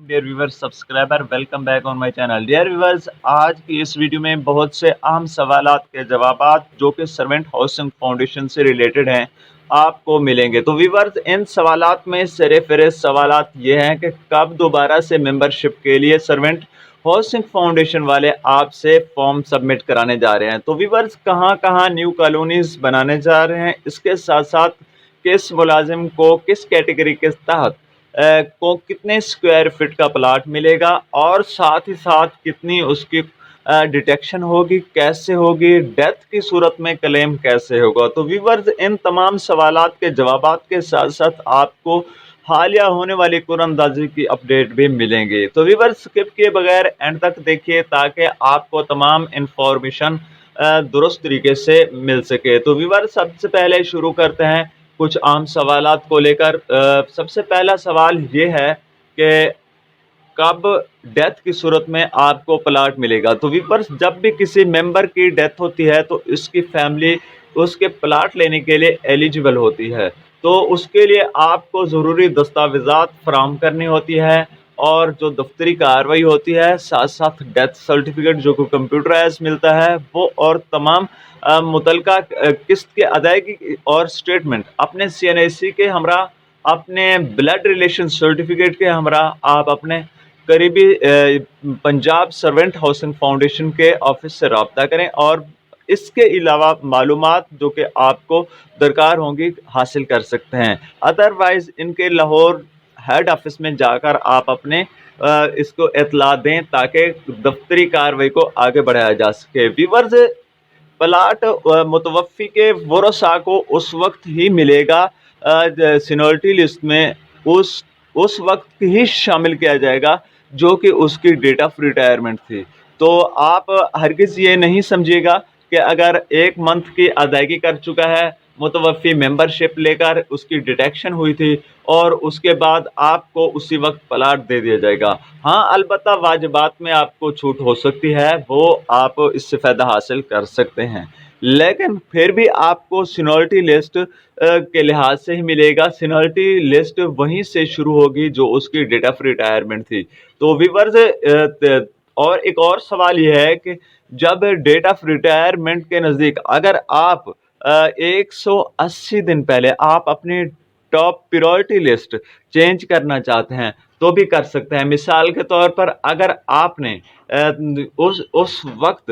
Dear viewers subscriber welcome back on my channel. Dear viewers, आज की इस video में बहुत से अहम सवालात के जवाबात जो कि सर्वेंट हाउसिंग फाउंडेशन से रिलेटेड हैं आपको मिलेंगे। तो व्यूवर्स, इन सवालात में सरेफहरिस्त सवालात ये हैं कि कब दोबारा से मेंबरशिप के लिए सर्वेंट हाउसिंग फाउंडेशन वाले आपसे फॉर्म सबमिट कराने जा रहे हैं। तो व्यूवर्स, कहाँ कहाँ न्यू कॉलोनीज बनाने जा रहे हैं, इसके साथ साथ किस मुलाजिम को किस कैटेगरी के तहत को कितने स्क्वायर फीट का प्लाट मिलेगा और साथ ही साथ कितनी उसकी डिटेक्शन होगी, कैसे होगी, डेथ की सूरत में क्लेम कैसे होगा। तो व्यूवर्स, इन तमाम सवालात के जवाबात के साथ साथ आपको हालिया होने वाली कुरानंदाजी की अपडेट भी मिलेंगे। तो व्यूवर्स, स्किप किए बगैर एंड तक देखिए ताकि आपको तमाम इंफॉर्मेशन दुरुस्त तरीके से मिल सके। तो व्यूवर्स, सबसे पहले शुरू करते हैं कुछ आम सवालात को लेकर। सबसे पहला सवाल ये है कि कब डेथ की सूरत में आपको प्लाट मिलेगा। तो व्यूअर्स, जब भी किसी मेंबर की डेथ होती है तो इसकी फैमिली उसके प्लाट लेने के लिए एलिजिबल होती है। तो उसके लिए आपको ज़रूरी दस्तावेज़ात फराहम करनी होती है और जो दफ्तरी कार्रवाई होती है, साथ साथ डेथ सर्टिफिकेट जो कि कंप्यूटराइज मिलता है वो, और तमाम मुतलका किस्त के अदायगी और स्टेटमेंट अपने CNAC के हमरा, अपने ब्लड रिलेशन सर्टिफिकेट के हमरा आप अपने करीबी पंजाब सर्वेंट हाउसिंग फाउंडेशन के ऑफिस से रब्ता करें और इसके अलावा मालूमात जो कि आपको दरकार होंगी हासिल कर सकते हैं। अदरवाइज़ इनके लाहौर हेड ऑफिस में जाकर आप अपने इसको इतला दें ताकि दफ्तरी कार्रवाई को आगे बढ़ाया जा सके। व्यूअर्स, प्लाट मुतवफ़ी के वरसा को उस वक्त ही मिलेगा, सीनियरिटी लिस्ट में उस वक्त ही शामिल किया जाएगा जो कि उसकी डेट ऑफ रिटायरमेंट थी। तो आप हरगिज़ ये नहीं समझिएगा कि अगर एक मंथ की अदायगी कर चुका है, मुतवफ़ी मेंबरशिप लेकर उसकी डिटेक्शन हुई थी और उसके बाद आपको उसी वक्त प्लाट दे दिया जाएगा। हाँ, अलबत्ता वाजिबात में आपको छूट हो सकती है, वो आप इससे फ़ायदा हासिल कर सकते हैं, लेकिन फिर भी आपको सीनियरिटी लिस्ट के लिहाज से ही मिलेगा। सीनियरिटी लिस्ट वहीं से शुरू होगी जो उसकी डेट ऑफ रिटायरमेंट थी। तो व्यूअर्स, और एक और सवाल यह है कि जब डेट ऑफ रिटायरमेंट के नज़दीक अगर आप 180 दिन पहले आप अपनी टॉप प्रायोरिटी लिस्ट चेंज करना चाहते हैं तो भी कर सकते हैं। मिसाल के तौर पर अगर आपने उस वक्त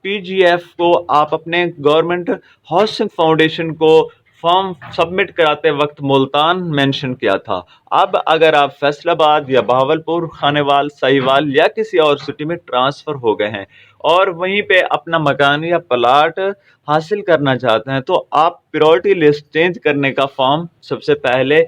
PGF को आप अपने गवर्नमेंट हाउसिंग फाउंडेशन को फॉर्म सबमिट कराते वक्त मुल्तान मेंशन किया था, अब अगर आप फैसलाबाद या बहावलपुर, खानेवाल, साहिवाल या किसी और सिटी में ट्रांसफ़र हो गए हैं और वहीं पे अपना मकान या प्लाट हासिल करना चाहते हैं तो आप प्रायोरिटी लिस्ट चेंज करने का फॉर्म सबसे पहले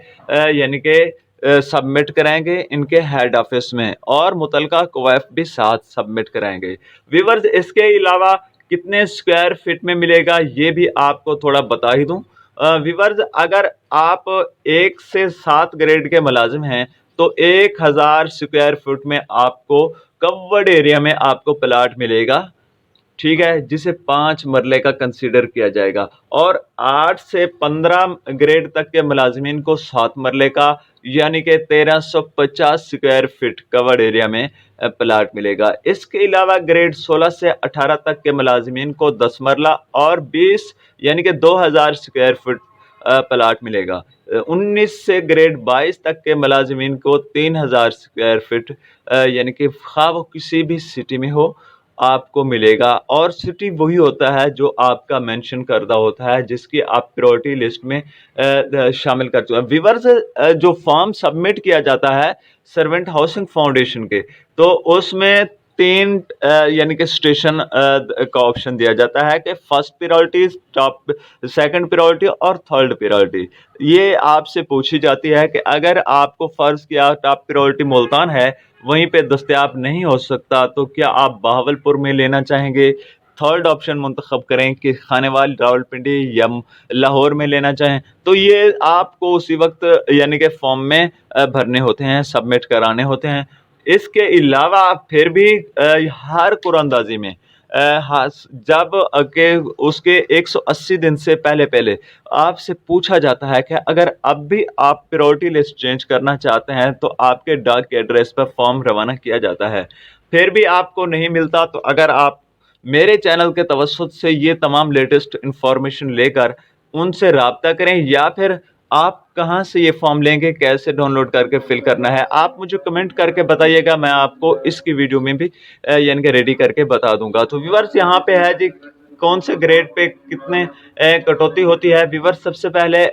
यानी कि सबमिट कराएंगे इनके हेड ऑफिस में और मुतलका कवायफ भी साथ सबमिट कराएंगे। व्यूअर्स, इसके अलावा कितने स्क्वायर फीट में मिलेगा ये भी आपको थोड़ा बता ही दूं। व्यूअर्स, अगर आप 1 से 7 ग्रेड के मुलाजिम हैं तो 1000 स्क्वायर फुट में आपको कवर्ड एरिया में आपको प्लाट मिलेगा, ठीक है, जिसे 5 मरले का कंसीडर किया जाएगा। और 8 से 15 ग्रेड तक के मुलाजिमीन को 7 मरले का यानी कि 1350 स्क्वायर फीट कवर्ड एरिया में प्लाट मिलेगा। इसके अलावा ग्रेड 16 से 18 तक के मुलाजिमीन को 10 मरला और 20 यानी कि 2000 स्क्वायर फीट प्लाट मिलेगा। 19 से ग्रेड 22 तक के मुलाजिमीन को 3000 स्क्वायर फीट यानी कि खा वो किसी भी सिटी में हो आपको मिलेगा। और सिटी वही होता है जो आपका मेंशन करदा होता है जिसकी आप प्रायोरिटी लिस्ट में शामिल कर चुके हैं। व्यूअर्स, जो फॉर्म सबमिट किया जाता है सर्वेंट हाउसिंग फाउंडेशन के, तो उसमें 3 यानी कि स्टेशन का ऑप्शन दिया जाता है कि first priority, top, second priority और थर्ड प्रायोरिटी। ये आपसे पूछी जाती है कि अगर आपको फ़र्ज़ किया टॉप प्रायोरिटी मुल्तान है वहीं पे दस्तयाब नहीं हो सकता तो क्या आप बहावलपुर में लेना चाहेंगे? थर्ड ऑप्शन मुंतखब करें कि खानेवाल, रावलपिंडी या लाहौर में लेना चाहें, तो ये आपको उसी वक्त यानी कि फॉर्म में भरने होते हैं, सबमिट कराने होते हैं। इसके अलावा फिर भी हर कुरानंदाजी में जब के उसके 180 दिन से पहले पहले आपसे पूछा जाता है कि अगर अब भी आप प्रायोरिटी लिस्ट चेंज करना चाहते हैं तो आपके डाक के एड्रेस पर फॉर्म रवाना किया जाता है, फिर भी आपको नहीं मिलता, तो अगर आप मेरे चैनल के तवज्जुद से ये तमाम लेटेस्ट इंफॉर्मेशन लेकर उनसे राब्ता करें, या फिर आप कहाँ से ये फॉर्म लेंगे, कैसे डाउनलोड करके फिल करना है, आप मुझे कमेंट करके बताइएगा, मैं आपको इसकी वीडियो में भी यानी कि रेडी करके बता दूंगा। तो व्यूअर्स यहाँ पे है जी कौन से ग्रेड पे कितने कटौती होती है। व्यूअर्स सबसे पहले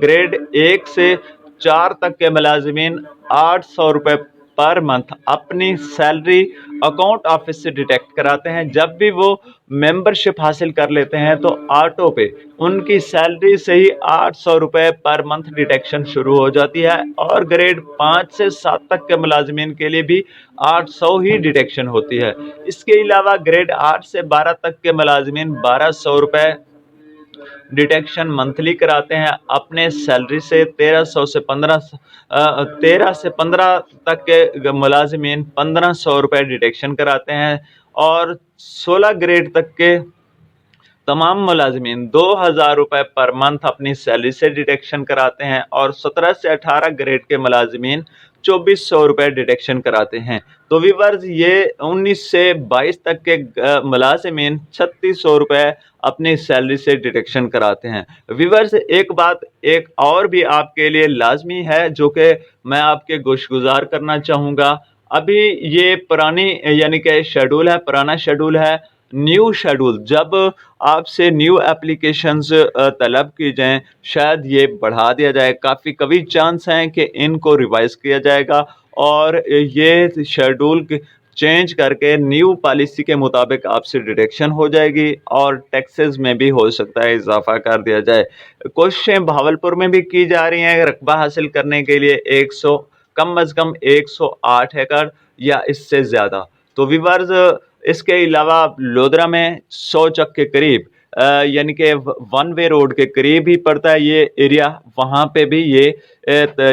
ग्रेड 1 से 4 तक के मुलाजिमीन 800 रुपये पर मंथ अपनी सैलरी अकाउंट ऑफिस से डिटेक्ट कराते हैं। जब भी वो मेंबरशिप हासिल कर लेते हैं तो ऑटो पे उनकी सैलरी से ही 800 रुपये पर मंथ डिटेक्शन शुरू हो जाती है, और ग्रेड 5 से 7 तक के मुलाजमीन के लिए भी 800 ही डिटेक्शन होती है। इसके अलावा ग्रेड 8 से 12 तक के मुलाजमीन 1200 रुपये डिटेक्शन मंथली कराते हैं अपने सैलरी से। 13 से 15 तक के मुलाजिमीन 1500 रुपये डिटेक्शन कराते हैं, और 16 ग्रेड तक के तमाम मुलाजिमीन 2000 रुपये पर मंथ अपनी सैलरी से डिटेक्शन कराते हैं, और 17 से 18 ग्रेड के मुलाजिमीन 2400 रुपये डिटेक्शन कराते हैं। तो व्यूअर्स ये 19 से 22 तक के मुलाजिमीन 3600 रुपये अपनी सैलरी से डिटेक्शन कराते हैं। व्यूअर्स एक बात एक और भी आपके लिए लाजमी है जो कि मैं आपके गोशगुजार करना चाहूँगा। अभी ये पुरानी यानी कि शेड्यूल है, पुराना शेड्यूल है। न्यू शेड्यूल जब आपसे न्यू एप्लीकेशंस तलब की जाएं, शायद ये बढ़ा दिया जाए, काफ़ी कभी चांस हैं कि इनको रिवाइज किया जाएगा और ये शेड्यूल चेंज करके न्यू पॉलिसी के मुताबिक आपसे डिडक्शन हो जाएगी, और टैक्सेस में भी हो सकता है इजाफा कर दिया जाए। कोशिशें भावलपुर में भी की जा रही हैं रकबा हासिल करने के लिए 100 कम अज़ कम 108 एकड़ या इससे ज़्यादा। तो व्यूअर्स इसके अलावा लोधरा में 100 चक के करीब यानी कि वन वे रोड के करीब ही पड़ता है ये एरिया, वहाँ पे भी ये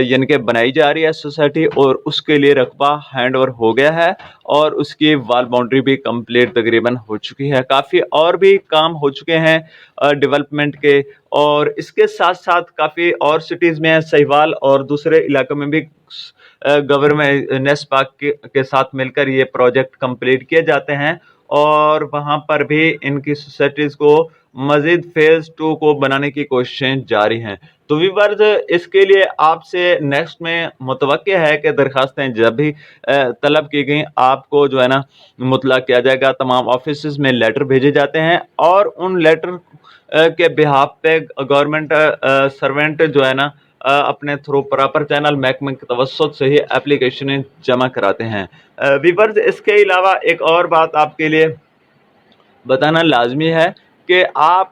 यानी कि बनाई जा रही है सोसाइटी, और उसके लिए रकबा हैंड ओवर हो गया है और उसकी वाल बाउंड्री भी कंप्लीट तकरीबन हो चुकी है। काफ़ी और भी काम हो चुके हैं डेवलपमेंट के, और इसके साथ साथ काफ़ी और सिटीज़ में सहीवाल और दूसरे इलाकों में भी गवर्नमेंट नेस्पाक के साथ मिलकर ये प्रोजेक्ट कंप्लीट किए जाते हैं, और वहाँ पर भी इनकी सोसाइटीज़ को मज़ीद फेज़ 2 को बनाने की कोशिशें जारी हैं। तो व्यूअर्स इसके लिए आपसे नेक्स्ट में मुतवक्किल है कि दरखास्तें जब भी तलब की गई आपको जो है ना मुतला किया जाएगा। तमाम ऑफिस में लेटर भेजे जाते हैं, और उन लेटर के बिहाफ पे गवर्नमेंट सर्वेंट जो है ना अपने थ्रू प्रॉपर चैनल महकमे के तवज्जुद से ही एप्लीकेशनें जमा कराते हैं। व्यूअर्स इसके अलावा एक और बात आपके लिए बताना लाजमी है कि आप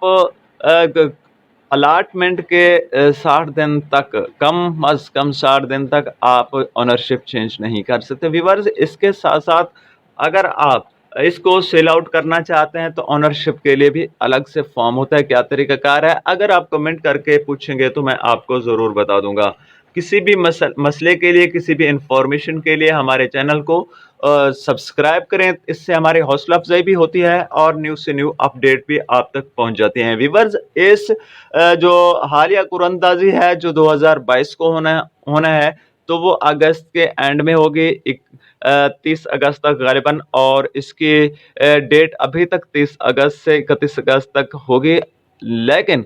अलाटमेंट के 60 दिन तक कम अज़ कम 60 दिन तक आप ओनरशिप चेंज नहीं कर सकते। व्यूअर्स इसके साथ साथ अगर आप इसको सेल आउट करना चाहते हैं तो ओनरशिप के लिए भी अलग से फॉर्म होता है। क्या तरीकाकार है, अगर आप कमेंट करके पूछेंगे तो मैं आपको ज़रूर बता दूंगा। किसी भी मसले के लिए, किसी भी इंफॉर्मेशन के लिए हमारे चैनल को सब्सक्राइब करें, इससे हमारी हौसला अफजाई भी होती है और न्यू से न्यू अपडेट भी आप तक पहुंच जाती हैं। व्यूअर्स इस जो हालिया कुरानंदाजी है जो 2022 को होना है, तो वो अगस्त के एंड में होगी, 30 अगस्त तक गालिबन, और इसकी डेट अभी तक 30 अगस्त से 31 अगस्त तक होगी। लेकिन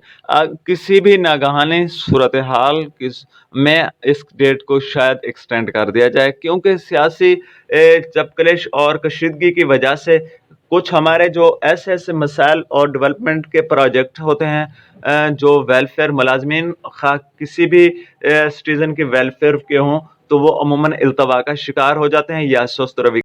किसी भी नागहानी सूरत हाल में इस डेट को शायद एक्सटेंड कर दिया जाए, क्योंकि सियासी चपकलिश और कशीदगी की वजह से कुछ हमारे जो ऐसे ऐसे मसाइल और डेवलपमेंट के प्रोजेक्ट होते हैं जो वेलफेयर मुलाजमीन किसी भी सिटीज़न के वेलफेयर के हों, तो वो अमूमन इल्तवा का शिकार हो जाते हैं या सुस्त रवैया